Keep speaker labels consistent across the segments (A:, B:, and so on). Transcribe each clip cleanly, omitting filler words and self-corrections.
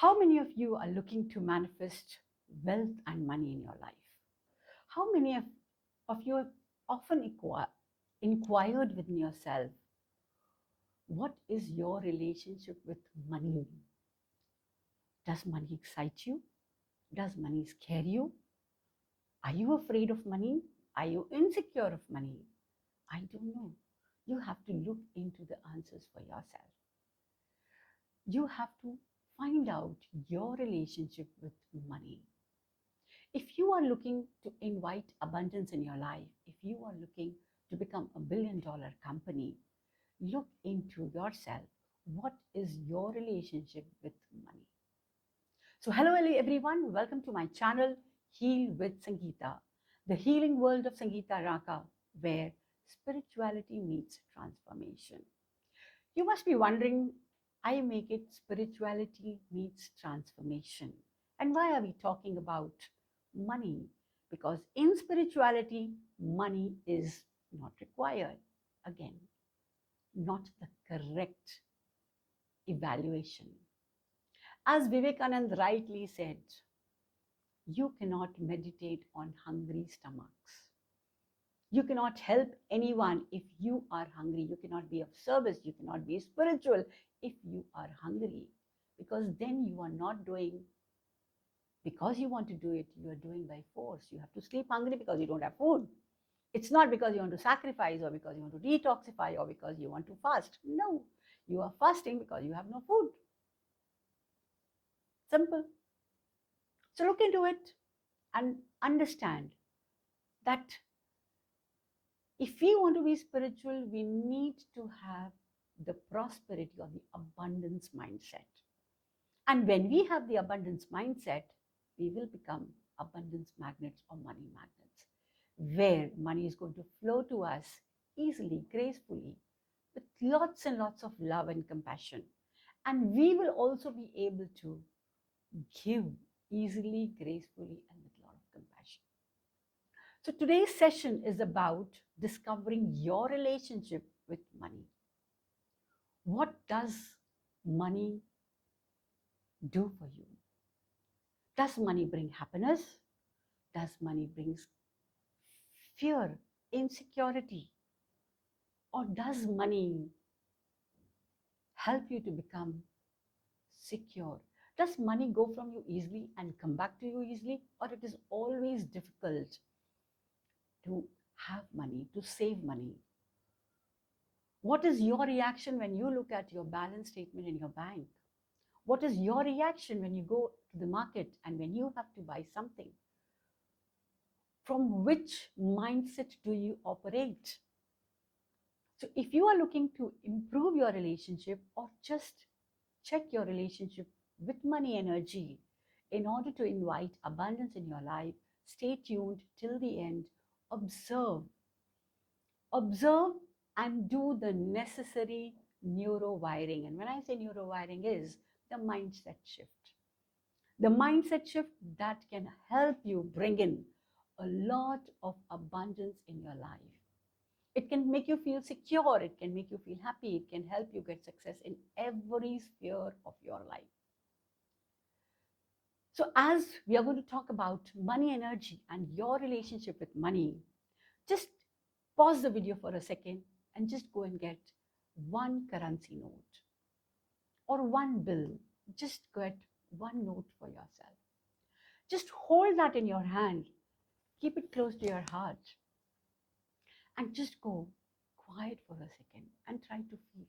A: How many of you are looking to manifest wealth and money in your life? How many of you have often inquired within yourself, what is your relationship with money? Does money excite you? Does money scare you? Are you afraid of money? Are you insecure of money? I don't know. You have to look into the answers for yourself. You have to find out your relationship with money. If you are looking to invite abundance in your life, if you are looking to become a billion-dollar company, look into yourself. What is your relationship with money? So hello everyone, welcome to my channel, Heal with Sangeeta, the healing world of Sangeeta Raka, where spirituality meets transformation. You must be wondering, I make it spirituality meets transformation. And why are we talking about money? Because in spirituality, money is not required. Again, not the correct evaluation. As Vivekanand rightly said, you cannot meditate on hungry stomachs. You cannot help anyone if you are hungry. You cannot be of service. You cannot be spiritual if you are hungry. Because then you are not doing because you want to do it, you are doing by force. You have to sleep hungry because you don't have food. It's not because you want to sacrifice or because you want to detoxify or because you want to fast. No, you are fasting because you have no food. Simple. So look into it and understand that if we want to be spiritual, we need to have the prosperity or the abundance mindset. And when we have the abundance mindset, we will become abundance magnets or money magnets, where money is going to flow to us easily, gracefully, with lots and lots of love and compassion. And we will also be able to give easily, gracefully, and with a lot of compassion. So today's session is about discovering your relationship with money. What does money do for you? Does money bring happiness? Does money bring fear, insecurity? Or does money help you to become secure? Does money go from you easily and come back to you easily? Or it is always difficult to have money, to save money? What is your reaction when you look at your balance statement in your bank? What is your reaction when you go to the market and when you have to buy something? From which mindset do you operate? So if you are looking to improve your relationship or just check your relationship with money energy in order to invite abundance in your life, stay tuned till the end. Observe and do the necessary neurowiring. And when I say neurowiring is the mindset shift. The mindset shift that can help you bring in a lot of abundance in your life. It can make you feel secure. It can make you feel happy. It can help you get success in every sphere of your life. So as we are going to talk about money energy and your relationship with money, just pause the video for a second and just go and get one currency note or one bill. Just get one note for yourself. Just hold that in your hand. Keep it close to your heart. And just go quiet for a second and try to feel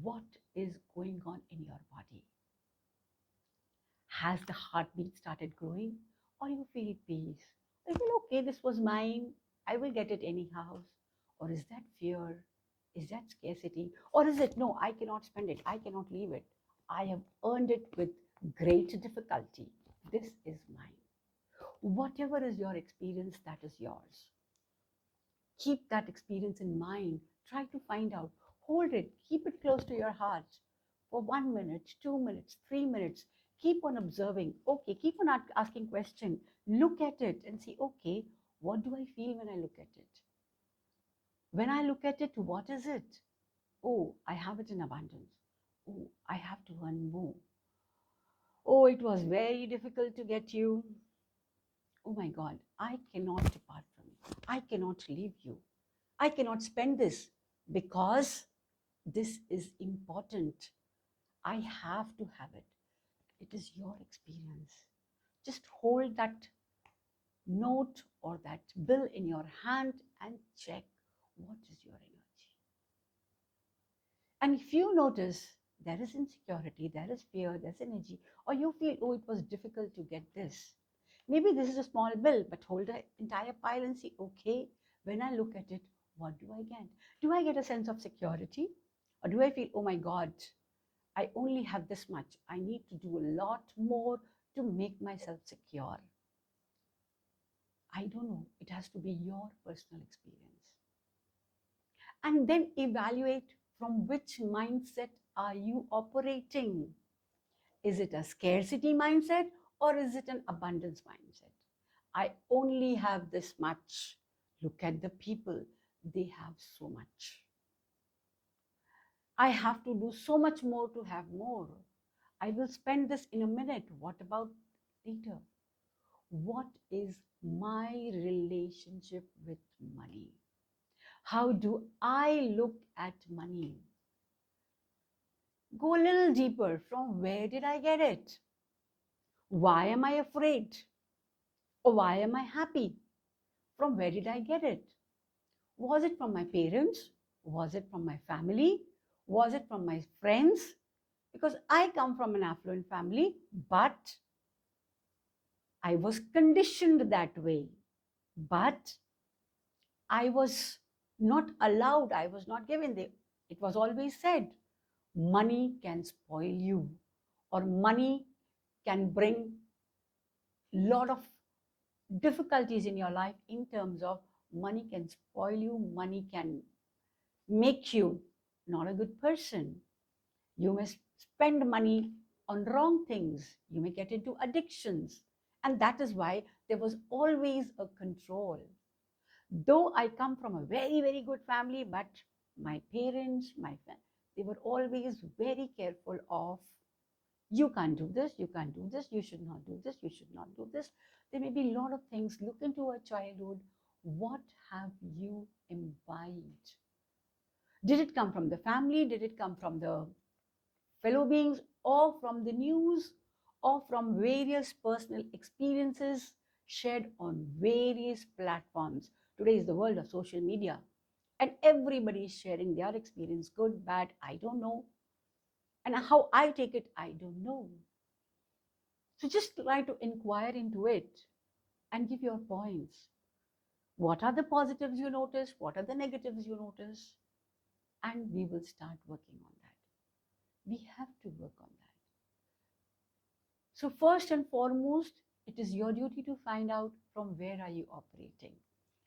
A: what is going on in your body. Has the heartbeat started growing, or you feel peace? You feel, okay, this was mine, I will get it anyhow. Or is that fear? Is that scarcity? Or is it, no, I cannot spend it, I cannot leave it, I have earned it with great difficulty, this is mine? Whatever is your experience, that is yours. Keep that experience in mind. Try to find out. Hold it. Keep it close to your heart for 1 minute, 2 minutes, 3 minutes. Keep on observing. Okay, keep on asking questions. Look at it and see, okay, what do I feel when I look at it? When I look at it, what is it? Oh, I have it in abundance. Oh, I have to earn more. Oh, it was very difficult to get you. Oh my God, I cannot depart from you. I cannot leave you. I cannot spend this because this is important. I have to have it. It is your experience. Just hold that note or that bill in your hand and check what is your energy. And if you notice there is insecurity, there is fear, there's energy, or you feel, oh, it was difficult to get this. Maybe this is a small bill, but hold the entire pile and see, okay, when I look at it, what do I get? Do I get a sense of security? Or do I feel, oh my God, I only have this much. I need to do a lot more to make myself secure. I don't know. It has to be your personal experience. And then evaluate from which mindset are you operating. Is it a scarcity mindset or is it an abundance mindset? I only have this much. Look at the people, they have so much. I have to do so much more to have more. I will spend this in a minute. What about later? What is my relationship with money? How do I look at money? Go a little deeper. From where did I get it? Why am I afraid? Or why am I happy? From where did I get it? Was it from my parents? Was it from my family? Was it from my friends? Because I come from an affluent family, but I was conditioned that way. But I was not allowed, I was not given. It was always said, money can spoil you, or money can bring a lot of difficulties in your life in terms of money can spoil you, money can make you not a good person. You may spend money on wrong things. You may get into addictions. And that is why there was always a control. Though I come from a very, very good family, but my parents, they were always very careful of, you can't do this, you can't do this, you should not do this, you should not do this. There may be a lot of things. Look into a childhood. What have you imbibed? Did it come from the family? Did it come from the fellow beings, or from the news, or from various personal experiences shared on various platforms? Today is the world of social media, and everybody is sharing their experience, good, bad, I don't know. And how I take it, I don't know. So just try to inquire into it and give your points. What are the positives you notice? What are the negatives you notice? And we will start working on that. We have to work on that. So first and foremost, it is your duty to find out from where are you operating.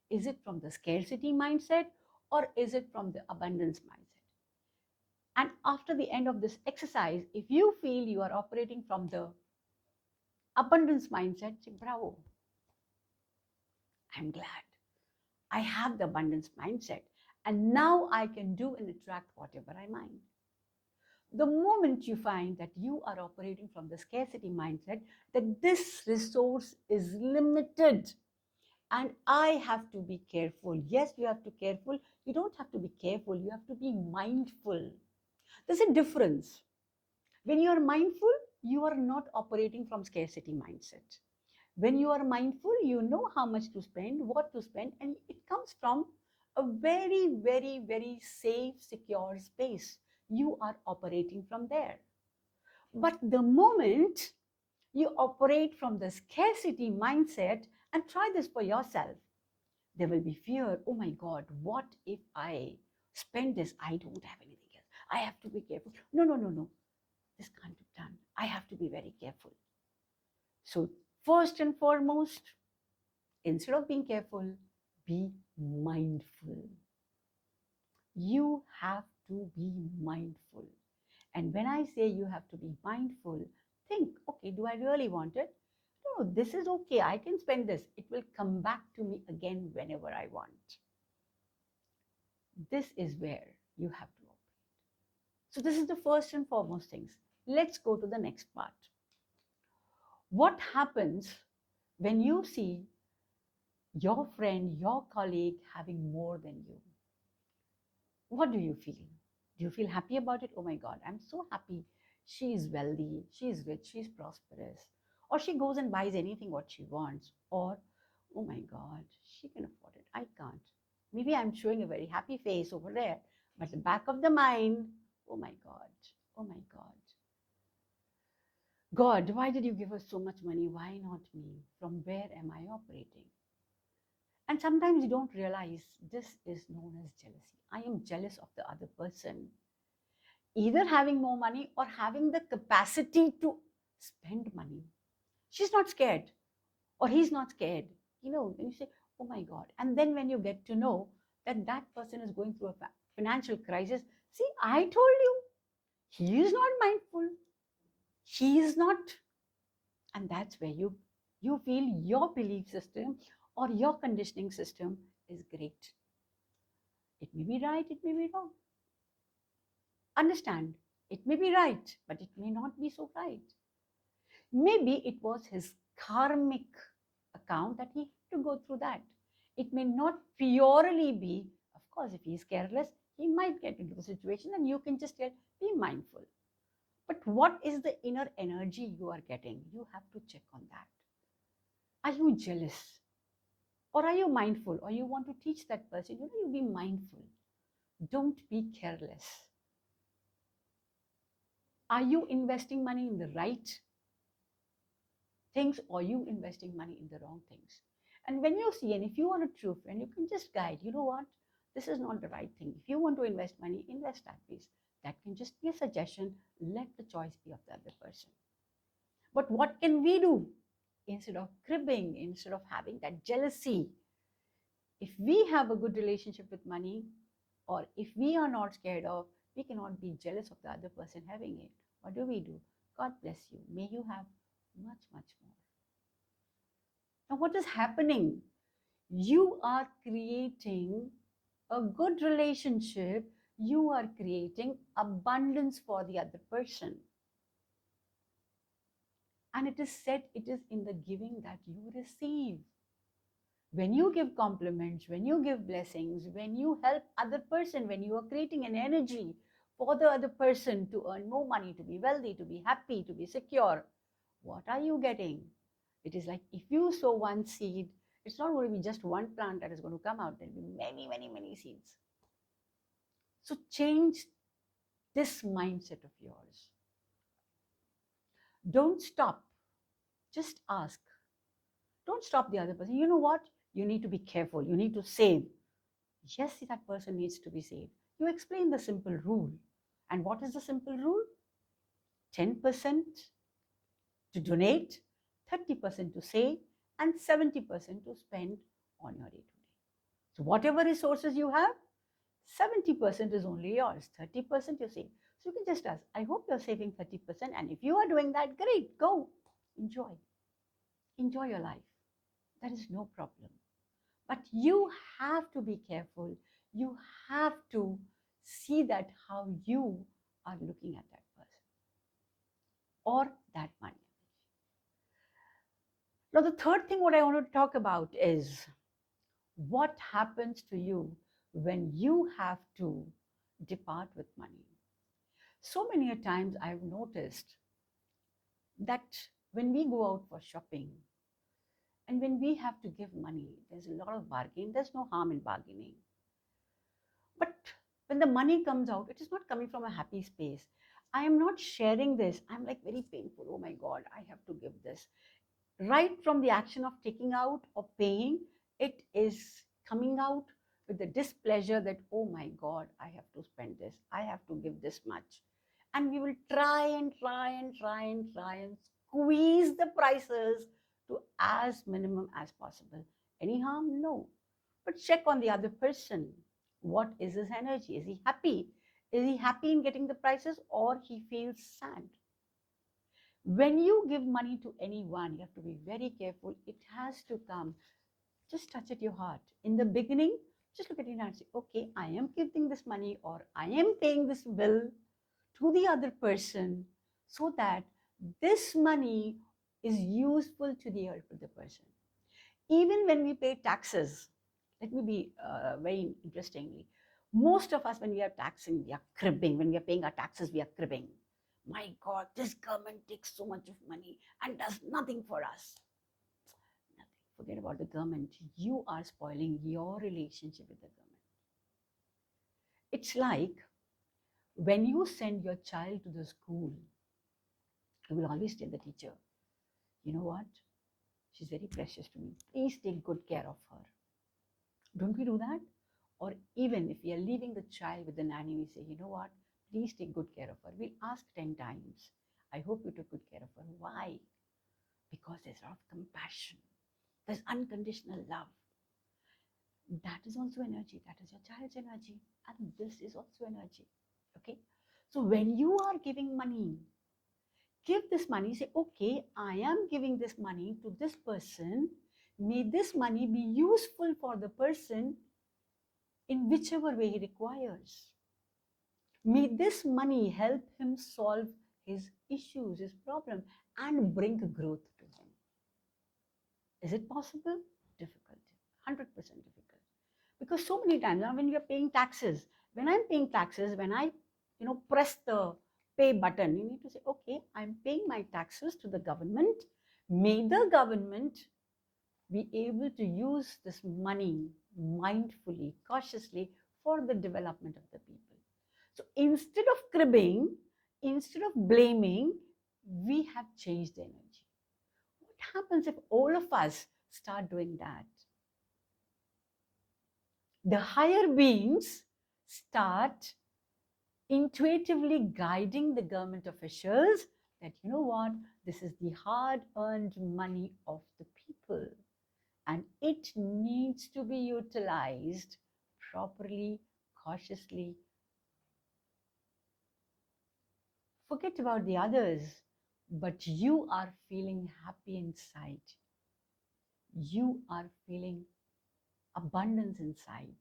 A: Is it from the scarcity mindset or is it from the abundance mindset? And after the end of this exercise, if you feel you are operating from the abundance mindset, say, bravo, I'm glad. I have the abundance mindset. And now I can do and attract whatever I mind. The moment you find that you are operating from the scarcity mindset, that this resource is limited and I have to be careful. Yes, you have to be careful. You don't have to be careful. You have to be mindful. There's a difference. When you are mindful, you are not operating from scarcity mindset. When you are mindful, you know how much to spend, what to spend, and it comes from a very, very, very safe, secure space. You are operating from there. But the moment you operate from the scarcity mindset, and try this for yourself, there will be fear. Oh my God, what if I spend this? I don't have anything else. I have to be careful. No, no, no, no. This can't be done. I have to be very careful. So, first and foremost, instead of being careful, be mindful. You have to be mindful. And when I say you have to be mindful, think, okay, do I really want it? No, this is okay. I can spend this. It will come back to me again whenever I want. This is where you have to operate. So this is the first and foremost things. Let's go to the next part. What happens when you see your friend, your colleague having more than you? What do you feel? Do you feel happy about it? Oh my God, I'm so happy. She is wealthy, she is rich, she's prosperous. Or she goes and buys anything what she wants. Or, oh my God, she can afford it. I can't. Maybe I'm showing a very happy face over there, but the back of the mind, oh my God, oh my God. God, why did you give us so much money? Why not me? From where am I operating? And sometimes you don't realize this is known as jealousy. I am jealous of the other person, either having more money or having the capacity to spend money. She's not scared, or he's not scared. When you say, oh my God, and then when you get to know that that person is going through a financial crisis, see, I told you, he is not mindful. He is not. And that's where you feel your belief system or your conditioning system is great. It may be right, it may be wrong. Understand, it may be right, but it may not be so right. Maybe it was his karmic account that he had to go through that. It may not purely be, of course, if he's careless, he might get into the situation and you can just be mindful. But what is the inner energy you are getting? You have to check on that. Are you jealous? Or are you mindful? Or you want to teach that person, you be mindful. Don't be careless. Are you investing money in the right things, or you investing money in the wrong things? And when you see, and if you are a true friend, you can just guide, what, this is not the right thing. If you want to invest money, invest that piece. That can just be a suggestion. Let the choice be of the other person. But what can we do? Instead of cribbing, instead of having that jealousy, if we have a good relationship with money, or if we are not scared of, we cannot be jealous of the other person having it. What do? God bless you. May you have much, much more. Now, what is happening? You are creating a good relationship. You are creating abundance for the other person. And it is said, it is in the giving that you receive. When you give compliments, when you give blessings, when you help other person, when you are creating an energy for the other person to earn more money, to be wealthy, to be happy, to be secure, what are you getting? It is like if you sow one seed, it's not going to be just one plant that is going to come out. There will be many, many, many seeds. So change this mindset of yours. Don't stop. Just ask. Don't stop the other person. You know what? You need to be careful. You need to save. Yes, that person needs to be saved. You explain the simple rule. And what is the simple rule? 10% to donate, 30% to save, and 70% to spend on your day-to-day. So whatever resources you have, 70% is only yours, 30% you save. So you can just ask, I hope you're saving 30%. And if you are doing that, great, go. Enjoy. Enjoy your life. That is no problem. But you have to be careful. You have to see that how you are looking at that person or that money. Now, the third thing what I want to talk about is what happens to you when you have to depart with money. So many a times I've noticed that when we go out for shopping and when we have to give money, there's a lot of bargaining. There's no harm in bargaining. But when the money comes out, it is not coming from a happy space. I am not sharing this. I'm like very painful. Oh my God, I have to give this. Right from the action of taking out or paying, it is coming out with the displeasure that, oh my God, I have to spend this. I have to give this much. And we will try and squeeze the prices to as minimum as possible. Any harm? No. But check on the other person. What is his energy? Is he happy? Is he happy in getting the prices, or he feels sad? When you give money to anyone, you have to be very careful. It has to come. Just touch at your heart. In the beginning, just look at it and say, okay, I am giving this money or I am paying this bill to the other person so that this money is useful to the person. Even when we pay taxes, let me be very interestingly, most of us, when we are taxing, we are cribbing. When we are paying our taxes, we are cribbing. My God, this government takes so much of money and does nothing for us. Nothing. Forget about the government. You are spoiling your relationship with the government. It's like when you send your child to the school, you will always tell the teacher, you know what? She's very precious to me. Please take good care of her. Don't we do that? Or even if we are leaving the child with the nanny, we say, you know what? Please take good care of her. We'll ask 10 times. I hope you took good care of her. Why? Because there's a lot of compassion. There's unconditional love. That is also energy. That is your child's energy. And this is also energy. Okay? So when you are giving money, give this money, say, okay, I am giving this money to this person. May this money be useful for the person in whichever way he requires. May this money help him solve his issues, his problem, and bring growth to him. Is it possible? Difficult. 100% difficult. Because so many times, now when you're paying taxes, when I'm paying taxes, when I press the pay button, you need to say, okay, I'm paying my taxes to the government. May the government be able to use this money mindfully, cautiously for the development of the people. So instead of cribbing, instead of blaming, we have changed the energy. What happens if all of us start doing that? The higher beings start intuitively guiding the government officials that, you know what, this is the hard-earned money of the people and it needs to be utilized properly, cautiously. Forget about the others, but you are feeling happy inside. You are feeling abundance inside.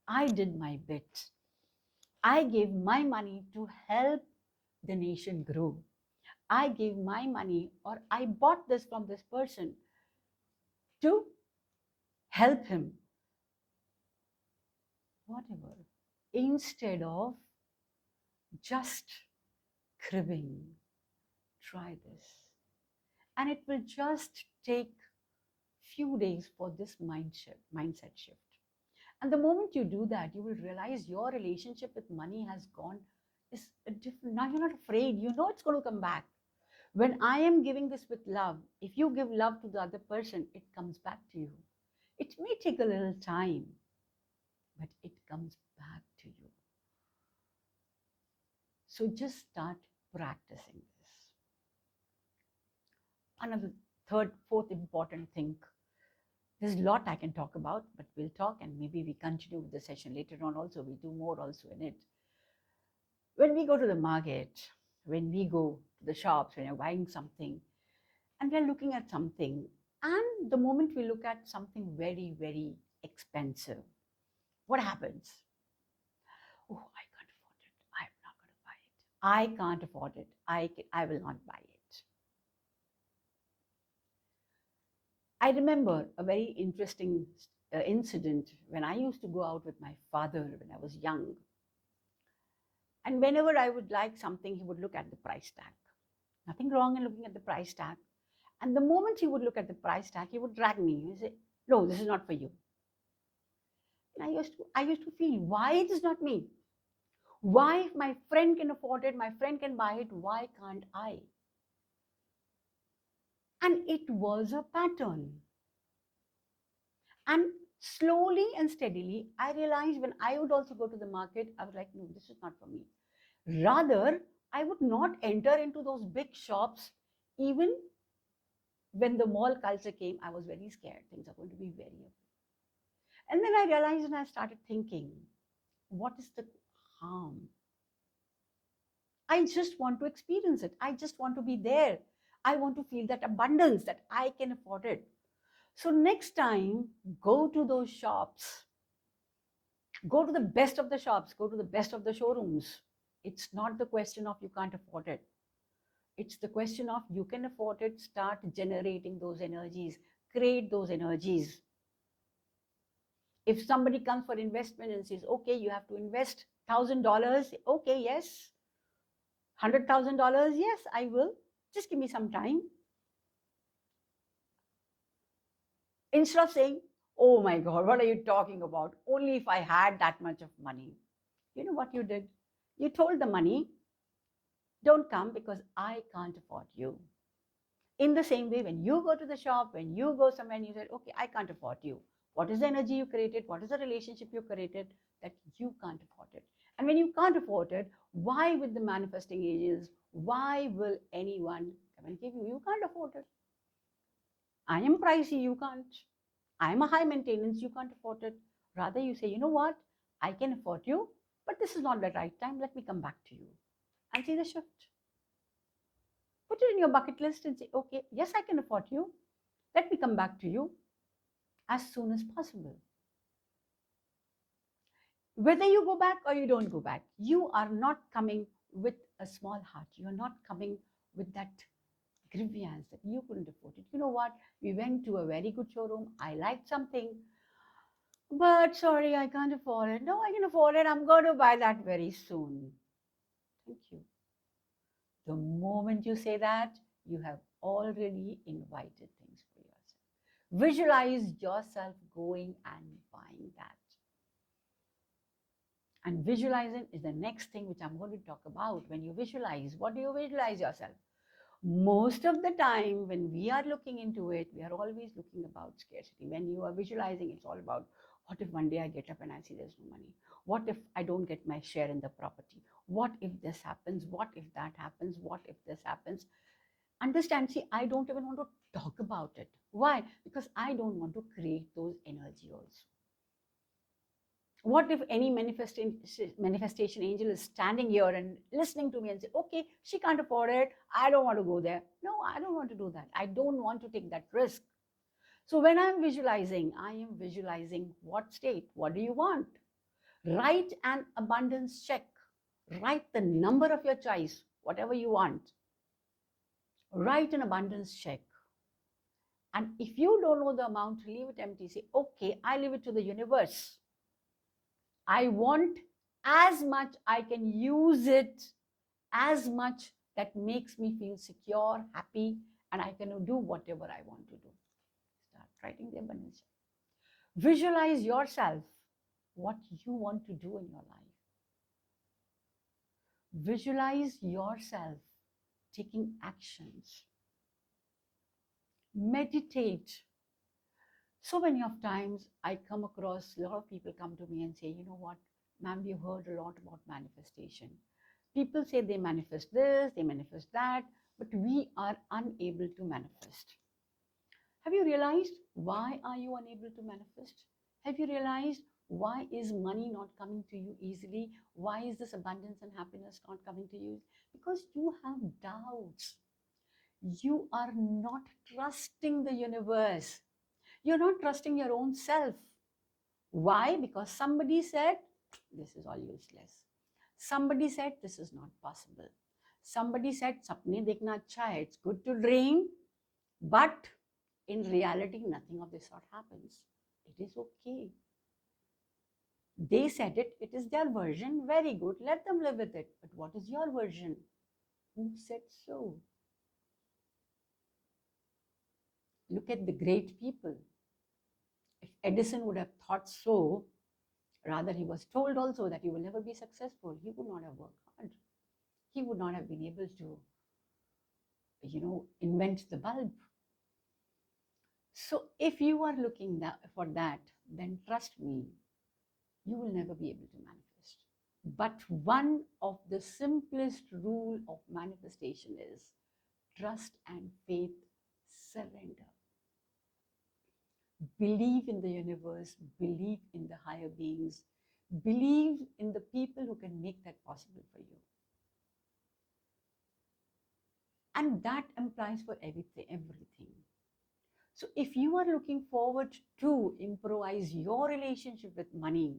A: I did my bit. I gave my money to help the nation grow. I gave my money, or I bought this from this person to help him. Whatever. Instead of just cribbing, try this. And it will just take few days for this mindset shift. And the moment you do that, you will realize your relationship with money has gone, is a different, now you're not afraid, you know it's going to come back. When I am giving this with love, if you give love to the other person, it comes back to you. It may take a little time, but it comes back to you. So just start practicing this. Another third, fourth important thing. There's a lot I can talk about, but we'll talk and maybe we continue with the session later on also. We do more also in it. When we go to the market, when we go to the shops, when you're buying something, and we're looking at something, and the moment we look at something very, very expensive, what happens? Oh, I can't afford it. I'm not going to buy it. I can't afford it. I will not buy it. I remember a very interesting incident when I used to go out with my father when I was young. And whenever I would like something, he would look at the price tag. Nothing wrong in looking at the price tag. And the moment he would look at the price tag, he would drag me. He would say, no, this is not for you. And I used to feel, why it is not me? Why, if my friend can afford it, my friend can buy it, why can't I? And it was a pattern. And slowly and steadily, I realized when I would also go to the market, I was like, no, this is not for me. Rather, I would not enter into those big shops. Even when the mall culture came, I was very scared. Things are going to be very. And then I realized and I started thinking, what is the harm? I just want to experience it. I just want to be there. I want to feel that abundance that I can afford it. So next time, go to those shops. Go to the best of the shops. Go to the best of the showrooms. It's not the question of you can't afford it. It's the question of you can afford it, start generating those energies, create those energies. If somebody comes for investment and says, okay, you have to invest $1,000, okay, yes. $100,000, yes, I will. Just give me some time. Instead of saying, oh my God, what are you talking about? Only if I had that much of money. You know what you did? You told the money, don't come because I can't afford you. In the same way, when you go to the shop, when you go somewhere and you said, okay, I can't afford you. What is the energy you created? What is the relationship you created that you can't afford it? And when you can't afford it, why with the manifesting angels, why will anyone come and give you? You can't afford it. I am pricey, you can't. I am a high maintenance, you can't afford it. Rather, you say, you know what? I can afford you, but this is not the right time. Let me come back to you and see the shift. Put it in your bucket list and say, okay, yes, I can afford you. Let me come back to you as soon as possible. Whether you go back or you don't go back, you are not coming with a small heart. You are not coming with that grievance that you couldn't afford it. You know what? We went to a very good showroom. I liked something, but sorry, I can't afford it. No, I can afford it. I'm going to buy that very soon. Thank you. The moment you say that, you have already invited things for yourself. Visualize yourself going and buying that. And visualizing is the next thing which I'm going to talk about. When you visualize, what do you visualize yourself? Most of the time, when we are looking into it, we are always looking about scarcity. When you are visualizing, it's all about what if one day I get up and I see there's no money? What if I don't get my share in the property? What if this happens? What if that happens? What if this happens? Understand, see, I don't even want to talk about it. Why? Because I don't want to create those energy also. What if any manifestation angel is standing here and listening to me and say, okay, she can't afford it. I don't want to go there. No, I don't want to do that. I don't want to take that risk. So when I'm visualizing, I am visualizing what state? What do you want? Write an abundance check. Write the number of your choice, whatever you want. Write an abundance check. And if you don't know the amount, leave it empty. Say, okay, I leave it to the universe. I want as much I can use it, as much that makes me feel secure, happy, and I can do whatever I want to do. Start writing the abundance. Visualize yourself what you want to do in your life. Visualize yourself taking actions. Meditate. So many of times I come across, a lot of people come to me and say, you know what, ma'am, we heard a lot about manifestation. People say they manifest this, they manifest that, but we are unable to manifest. Have you realized why are you unable to manifest? Have you realized why is money not coming to you easily? Why is this abundance and happiness not coming to you? Because you have doubts. You are not trusting the universe. You're not trusting your own self. Why? Because somebody said, this is all useless. Somebody said, this is not possible. Somebody said, sapne dekhna acha hai. It's good to dream, but in reality, nothing of this sort happens. It is okay. They said it, it is their version, very good. Let them live with it. But what is your version? Who said so? Look at the great people. If Edison would have thought so, rather he was told also that he will never be successful, he would not have worked hard. He would not have been able to, invent the bulb. So if you are looking for that, then trust me, you will never be able to manifest. But one of the simplest rule of manifestation is trust and faith, surrender. Believe in the universe, believe in the higher beings, believe in the people who can make that possible for you. And that implies for everything. So if you are looking forward to improvise your relationship with money,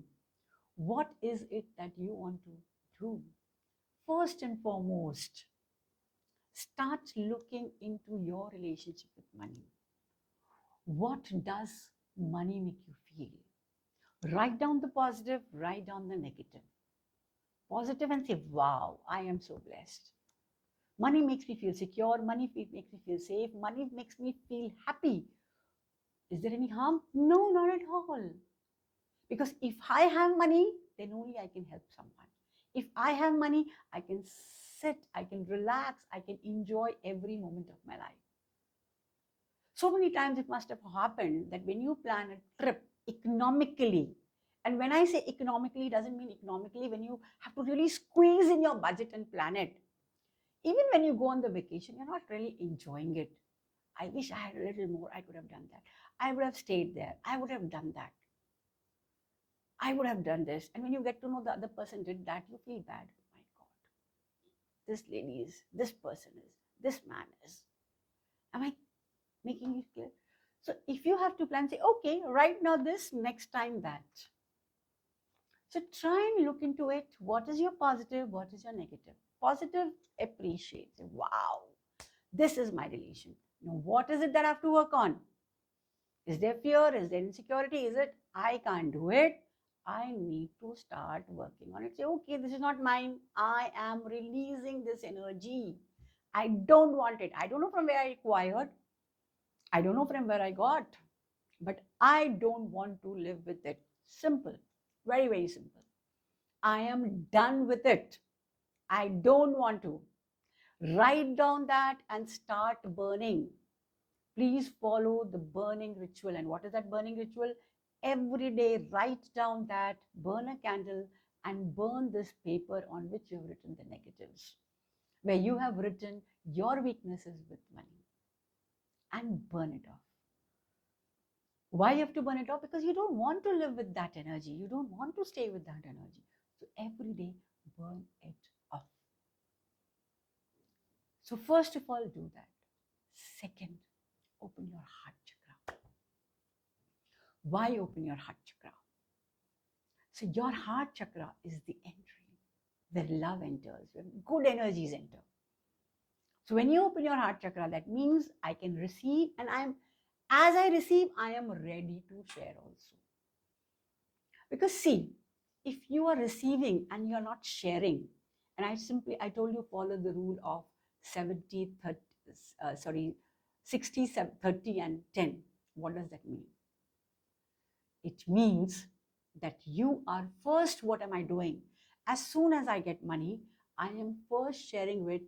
A: what is it that you want to do? First and foremost, Start looking into your relationship with money. What does money make you feel? Write down the positive, write down the negative. Positive and say, wow, I am so blessed. Money makes me feel secure. Money makes me feel safe. Money makes me feel happy. Is there any harm? No, not at all. Because if I have money, then only I can help someone. If I have money, I can sit, I can relax, I can enjoy every moment of my life. So many times it must have happened that when you plan a trip economically, and when I say economically, it doesn't mean economically when you have to really squeeze in your budget and plan it. Even when you go on the vacation, you're not really enjoying it. I wish I had a little more, I could have done that. I would have stayed there. I would have done that. I would have done this. And when you get to know the other person did that, you feel bad. Oh my God, this lady is, this person is, this man is. Am I making it clear? So if you have to plan, say, okay, right now this, next time that. So try and look into it. What is your positive? What is your negative? Positive, appreciate. Wow, this is my relation. Now, what is it that I have to work on? Is there fear? Is there insecurity? Is it, I can't do it? I need to start working on it. Say, okay, this is not mine. I am releasing this energy. I don't want it. I don't know from where I acquired. I don't know from where I got. But I don't want to live with it. Simple. Very, very simple. I am done with it. I don't want to. Write down that and start burning. Please follow the burning ritual. And what is that burning ritual? Every day, write down that, burn a candle, and burn this paper on which you've written the negatives, where you have written your weaknesses with money, and burn it off. Why you have to burn it off? Because you don't want to live with that energy. You don't want to stay with that energy. So every day, burn it off. So first of all, do that. Second, open your heart chakra. Why open your heart chakra? So your heart chakra is the entry where love enters, where good energies enter. So when you open your heart chakra, that means I can receive, and as I receive, I am ready to share also. Because see, if you are receiving and you're not sharing, and I told you follow the rule of 70, 30, 60, 30 and 10. What does that mean? It means that you are first, what am I doing? As soon as I get money, I am first sharing with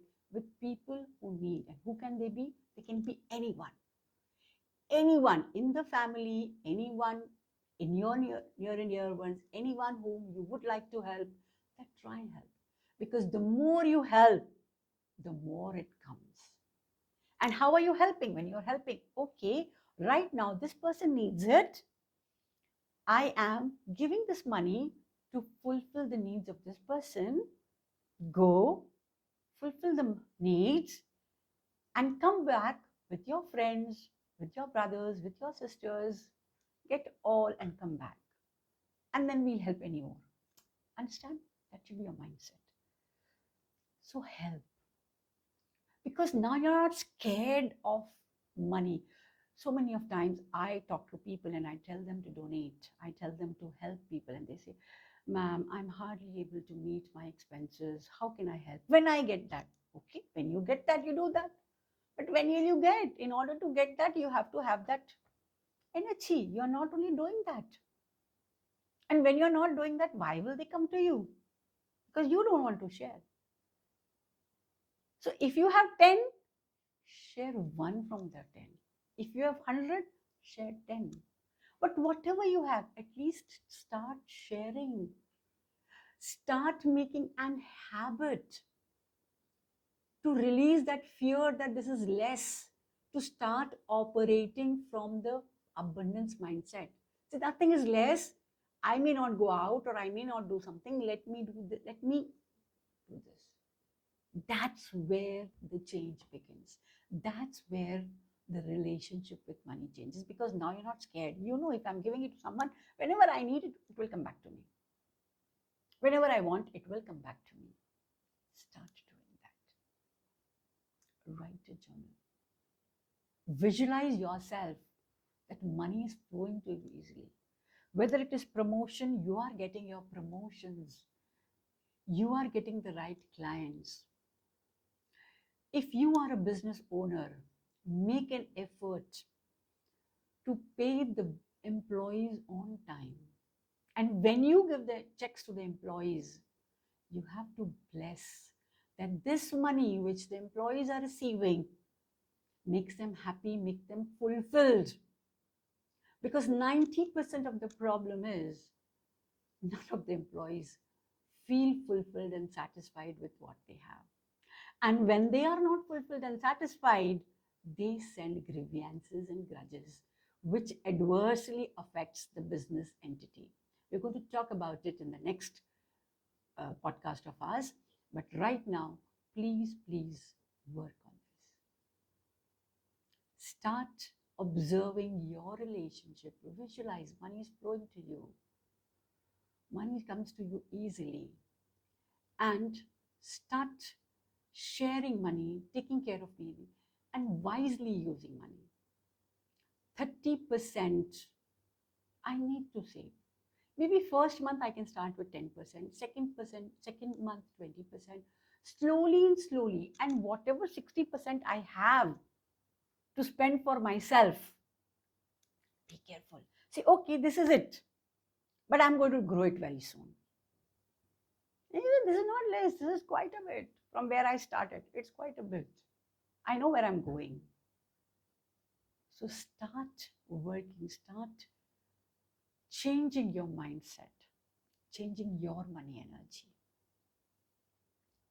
A: people who need. And who can they be? They can be anyone. Anyone in the family, anyone in your near and dear ones, anyone whom you would like to help, then try and help. Because the more you help, the more it comes. And how are you helping? When you're helping, okay, right now this person needs it. I am giving this money to fulfill the needs of this person. Go, fulfill the needs, and come back with your friends, with your brothers, with your sisters. Get all and come back. And then we'll help any more. Understand? That should be your mindset. So help. Because now you're not scared of money. So many of times I talk to people and I tell them to donate. I tell them to help people and they say, ma'am, I'm hardly able to meet my expenses. How can I help? When I get that. Okay, when you get that, you do that. But when will you get? In order to get that, you have to have that energy. You're not only doing that. And when you're not doing that, why will they come to you? Because you don't want to share. So if you have 10, share one from the 10. If you have 100, share 10. But whatever you have, at least start sharing. Start making an habit to release that fear that this is less, to start operating from the abundance mindset. So nothing is less. I may not go out or I may not do something. Let me do this. Let me do this. That's where the change begins. That's where the relationship with money changes, because now you're not scared. You know, if I'm giving it to someone, whenever I need it, it will come back to me. Whenever I want, it will come back to me. Start doing Write a journal. Visualize yourself that money is flowing to you easily. Whether it is promotion, you are getting your promotions. You are getting the right clients. If you are a business owner, make an effort to pay the employees on time. And when you give the checks to the employees, you have to bless that this money which the employees are receiving makes them happy, make them fulfilled. Because 90% of the problem is none of the employees feel fulfilled and satisfied with what they have. And when they are not fulfilled and satisfied, they send grievances and grudges, which adversely affects the business entity. We're going to talk about it in the next podcast of ours. But right now, please work on this. Start observing your relationship. Visualize money is flowing to you. Money comes to you easily. And start sharing money, taking care of money, and wisely using money. 30% I need to save. Maybe first month I can start with 10%, second month 20%, slowly, and whatever 60% I have to spend for myself, be careful. Say, okay, this is it, but I'm going to grow it very soon. This is not less, this is quite a bit from where I started. It's quite a bit. I know where I'm going. So start working, start changing your mindset, changing your money energy.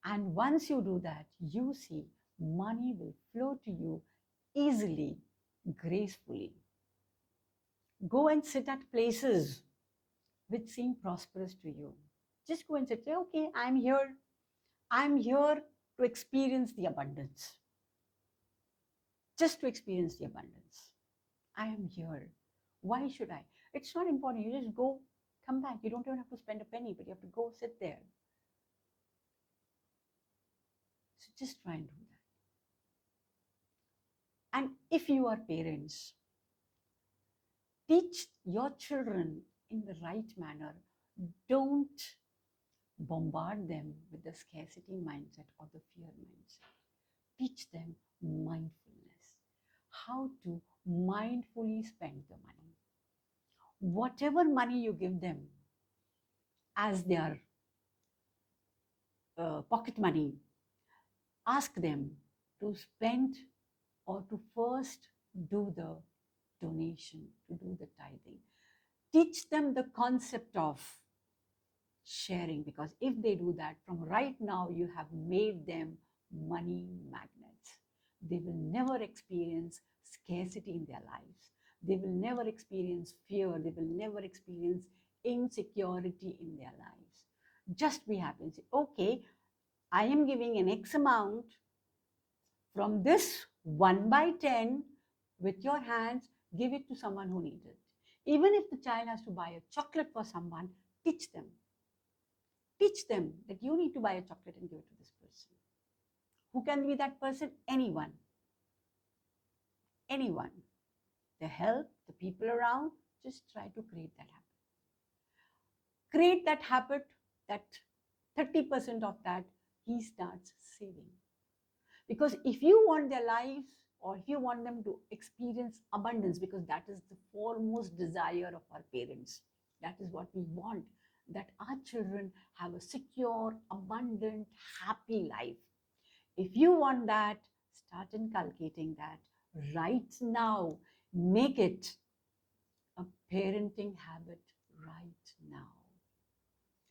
A: And once you do that, you see money will flow to you easily, gracefully. Go and sit at places which seem prosperous to you. Just go and sit, say, okay, I'm here to experience the abundance. Just to experience the abundance. I am here. Why should I? It's not important. You just go, come back. You don't even have to spend a penny, but you have to go sit there. So just try and do that. And if you are parents, teach your children in the right manner. Don't bombard them with the scarcity mindset or the fear mindset. Teach them mindfulness, how to mindfully spend the money. Whatever money you give them as their pocket money, ask them to spend or to first do the donation, to do the tithing. Teach them the concept of sharing, because if they do that, from right now you have made them money magnets. They will never experience scarcity in their lives. They will never experience fear. They will never experience insecurity in their lives. Just be happy and say, okay, I am giving an X amount from this 1/10 with your hands, give it to someone who needs it. Even if the child has to buy a chocolate for someone, teach them. Teach them that you need to buy a chocolate and give it to this person. Who can be that person? Anyone. Anyone. The help, the people around, just try to create that habit. Create that habit, that 30% of that, he starts saving. Because if you want their lives, or if you want them to experience abundance, because that is the foremost desire of our parents, that is what we want, that our children have a secure, abundant, happy life. If you want that, start inculcating that right now. Make it a parenting habit right now.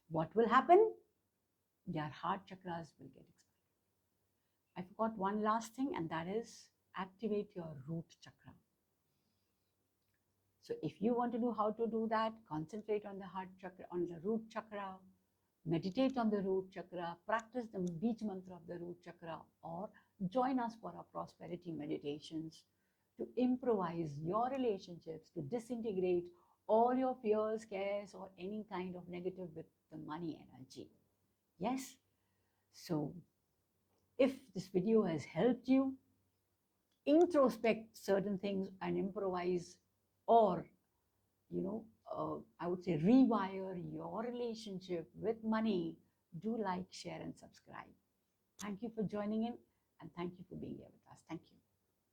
A: What will happen? Their heart chakras will get expanded. I forgot one last thing, and that is activate your root chakra. So if you want to know how to do that, concentrate on the heart chakra, on the root chakra, meditate on the root chakra, practice the beach mantra of the root chakra, or join us for our prosperity meditations to improvise your relationships, to disintegrate all your fears, cares, or any kind of negative with the money energy. Yes? So if this video has helped you, introspect certain things and improvise, or I would say rewire your relationship with money, do like, share, and subscribe. Thank you for joining in, and thank you for being here with us. Thank you.